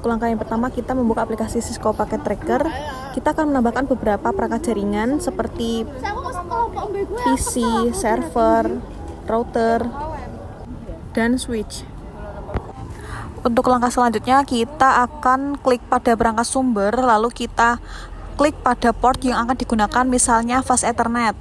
Untuk langkah yang pertama, kita membuka aplikasi Cisco Packet Tracker. Kita akan menambahkan beberapa perangkat jaringan seperti PC, server, router, dan switch. Untuk langkah selanjutnya, kita akan klik pada perangkat sumber, lalu kita klik pada port yang akan digunakan, misalnya fast Ethernet.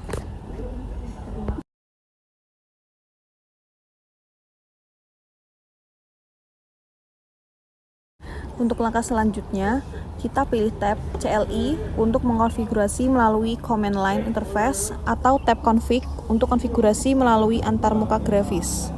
Untuk langkah selanjutnya, kita pilih tab CLI untuk mengkonfigurasi melalui command line interface atau tab config untuk konfigurasi melalui antarmuka grafis.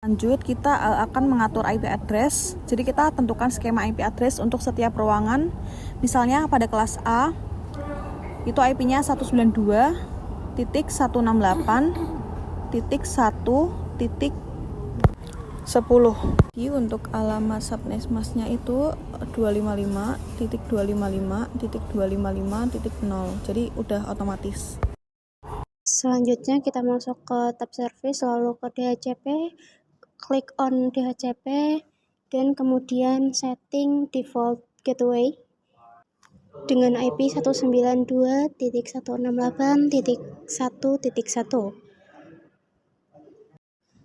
Lanjut, kita akan mengatur IP address. Jadi kita tentukan skema IP address untuk setiap ruangan. Misalnya pada kelas A, itu IP-nya 192.168.1.10. Untuk alamat subnetmasknya itu 255.255.255.0. Jadi udah otomatis. Selanjutnya kita masuk ke tab service, lalu ke DHCP, klik on DHCP, dan kemudian setting default gateway dengan IP 192.168.1.1.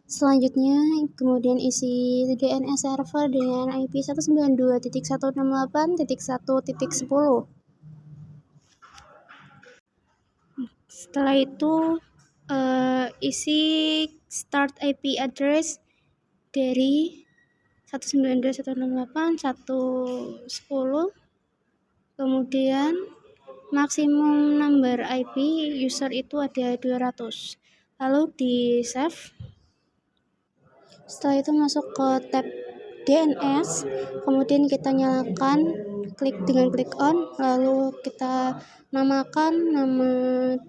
Selanjutnya kemudian isi DNS server dengan IP 192.168.1.10. Setelah itu isi start IP address dari 192.168.1.10, kemudian maksimum number IP user itu ada 200, lalu di save. Setelah itu masuk ke tab DNS, kemudian kita nyalakan, klik on, lalu kita namakan nama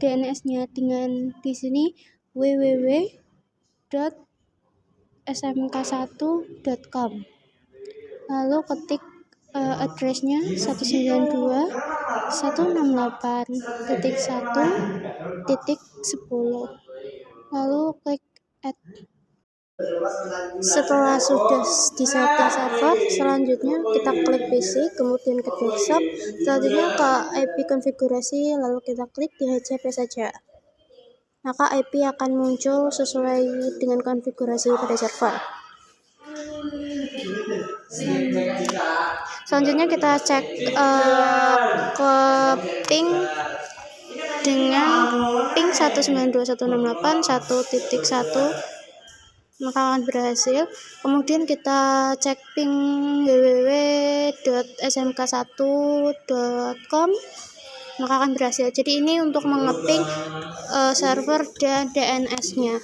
DNS-nya dengan di sini www.smk1.com. Lalu ketik address-nya 192.168.1.10, lalu klik add. Setelah sudah disetting server, selanjutnya kita klik PC, kemudian ke desktop, selanjutnya ke IP konfigurasi, lalu kita klik DHCP saja. Maka IP akan muncul sesuai dengan konfigurasi pada server. Selanjutnya kita cek ke ping dengan ping 192.168.1.1, maka akan berhasil. Kemudian kita cek ping www.smk1.com, maka akan berhasil. Jadi ini untuk mengeping server dan DNS-nya.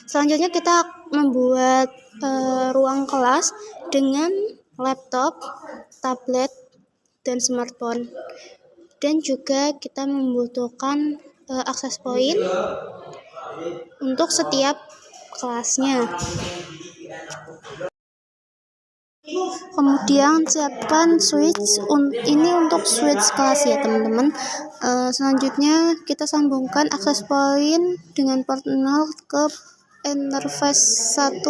Selanjutnya kita membuat ruang kelas dengan laptop, tablet, dan smartphone. Dan juga kita membutuhkan access point untuk setiap kelasnya. Kemudian siapkan switch, ini untuk switch kelas ya teman-teman. Selanjutnya kita sambungkan access point dengan port 0 ke interface 1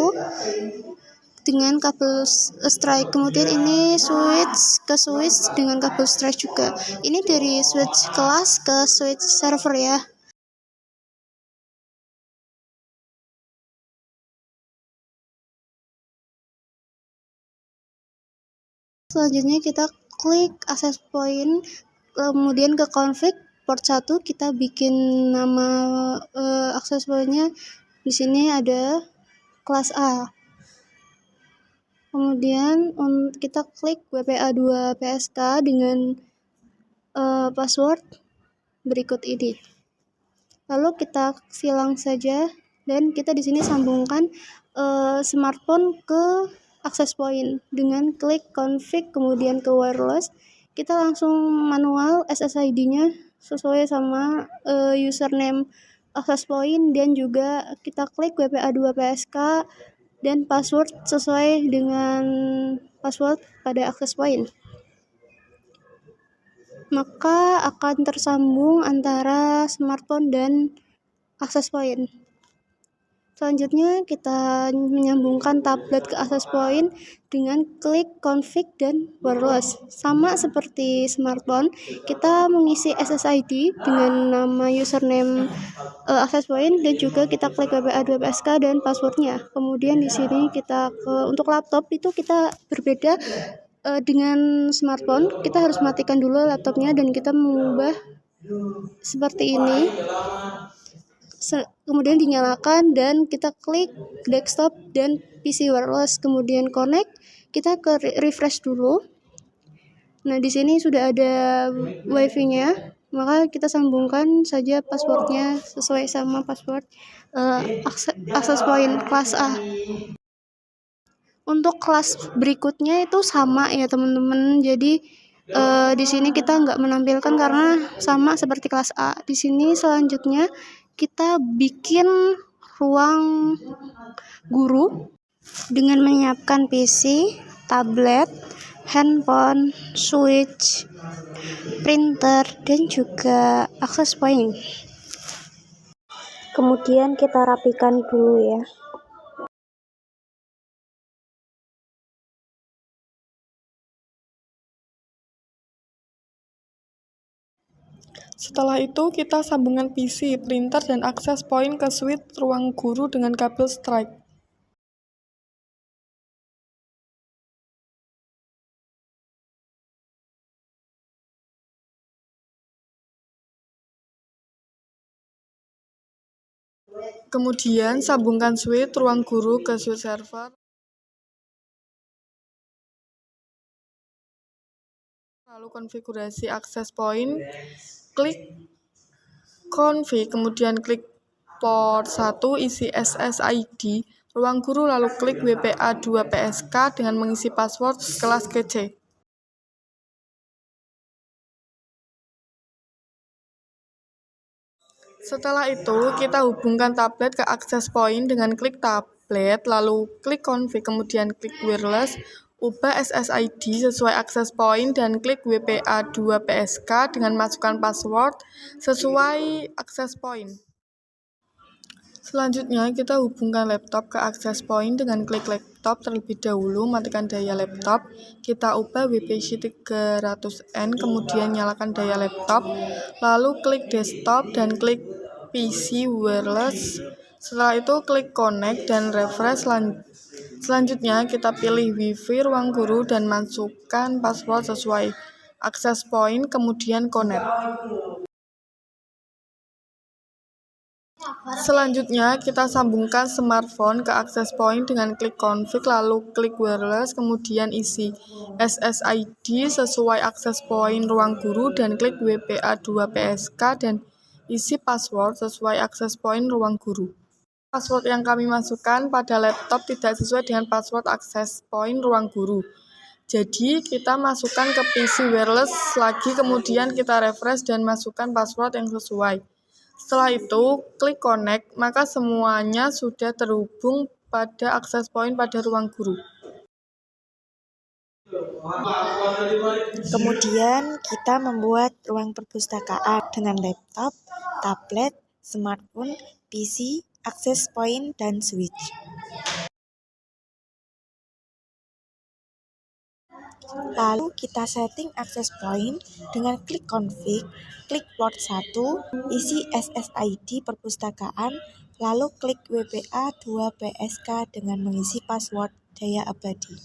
dengan kabel strike. Kemudian ini switch ke switch dengan kabel strike juga. Ini dari switch kelas ke switch server ya. Selanjutnya kita klik access point, kemudian ke config port 1, kita bikin nama access point-nya. Di sini ada kelas A. Kemudian kita klik WPA2 PSK dengan password berikut ini. Lalu kita silang saja, dan kita di sini sambungkan smartphone ke access point dengan klik config, kemudian ke wireless. Kita langsung manual SSID-nya sesuai sama username access point, dan juga kita klik WPA2 PSK dan password sesuai dengan password pada access point. Maka akan tersambung antara smartphone dan access point. Selanjutnya kita menyambungkan tablet ke access point dengan klik config dan wireless. Sama seperti smartphone, kita mengisi SSID dengan nama username access point dan juga kita klik WPA2PSK dan passwordnya. Kemudian di sini kita untuk laptop itu kita berbeda dengan smartphone. Kita harus matikan dulu laptopnya dan kita mengubah seperti ini. Kemudian dinyalakan dan kita klik desktop dan PC wireless, kemudian connect, kita ke refresh dulu. Nah, di sini sudah ada wifi-nya, maka kita sambungkan saja passwordnya sesuai sama password access point kelas A. Untuk kelas berikutnya itu sama ya teman-teman, jadi di sini kita nggak menampilkan karena sama seperti kelas A. Di sini selanjutnya kita bikin ruang guru dengan menyiapkan PC, tablet, handphone, switch, printer, dan juga access point. Kemudian kita rapikan dulu ya. Setelah itu, kita sambungkan PC, printer, dan access point ke switch ruang guru dengan kabel strike. Kemudian, sambungkan switch ruang guru ke switch server. Lalu konfigurasi access point, klik config, kemudian klik port 1, isi SSID ruang guru, lalu klik WPA2PSK dengan mengisi password kelas kece. Setelah itu, kita hubungkan tablet ke access point dengan klik tablet, lalu klik config, kemudian klik wireless, ubah SSID sesuai access point, dan klik WPA2PSK dengan masukkan password sesuai access point. Selanjutnya, kita hubungkan laptop ke access point dengan klik laptop terlebih dahulu, matikan daya laptop, kita ubah WPC 300N, kemudian nyalakan daya laptop, lalu klik desktop dan klik PC wireless. Setelah itu klik connect dan refresh. Selanjutnya, kita pilih WiFi ruang guru dan masukkan password sesuai access point, kemudian connect. Selanjutnya, kita sambungkan smartphone ke access point dengan klik config, lalu klik wireless, kemudian isi SSID sesuai access point ruang guru dan klik WPA2PSK dan isi password sesuai access point ruang guru. Password yang kami masukkan pada laptop tidak sesuai dengan password access point ruang guru. Jadi, kita masukkan ke PC wireless lagi, kemudian kita refresh dan masukkan password yang sesuai. Setelah itu, klik connect, maka semuanya sudah terhubung pada access point pada ruang guru. Kemudian kita membuat ruang perpustakaan dengan laptop, tablet, smartphone, PC, access point, dan switch. Lalu kita setting access point dengan klik config, klik port 1, isi SSID perpustakaan, lalu klik WPA2PSK dengan mengisi password daya abadi.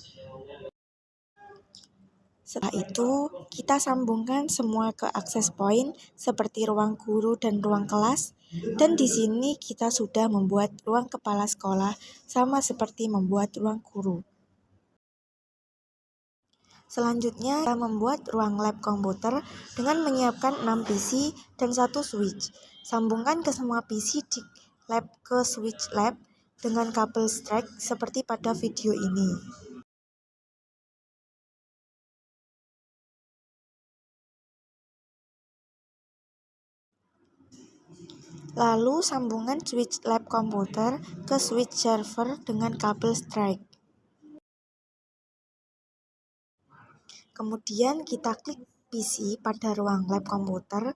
Setelah itu, kita sambungkan semua ke access point seperti ruang guru dan ruang kelas. Dan di sini kita sudah membuat ruang kepala sekolah sama seperti membuat ruang guru. Selanjutnya, kita membuat ruang lab komputer dengan menyiapkan 6 PC dan 1 switch. Sambungkan ke semua PC di lab ke switch lab dengan kabel strike seperti pada video ini. Lalu sambungkan switch lab komputer ke switch server dengan kabel strike. Kemudian kita klik PC pada ruang lab komputer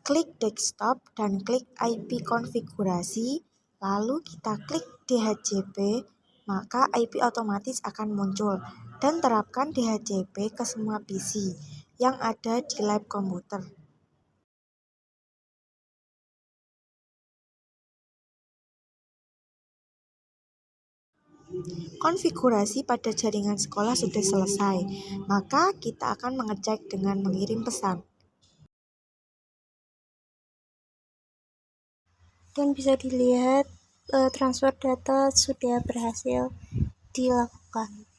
klik desktop dan klik IP konfigurasi, lalu kita klik DHCP, maka IP otomatis akan muncul dan terapkan DHCP ke semua PC yang ada di lab komputer. Konfigurasi pada jaringan sekolah sudah selesai, maka kita akan mengecek dengan mengirim pesan. Dan bisa dilihat transfer data sudah berhasil dilakukan.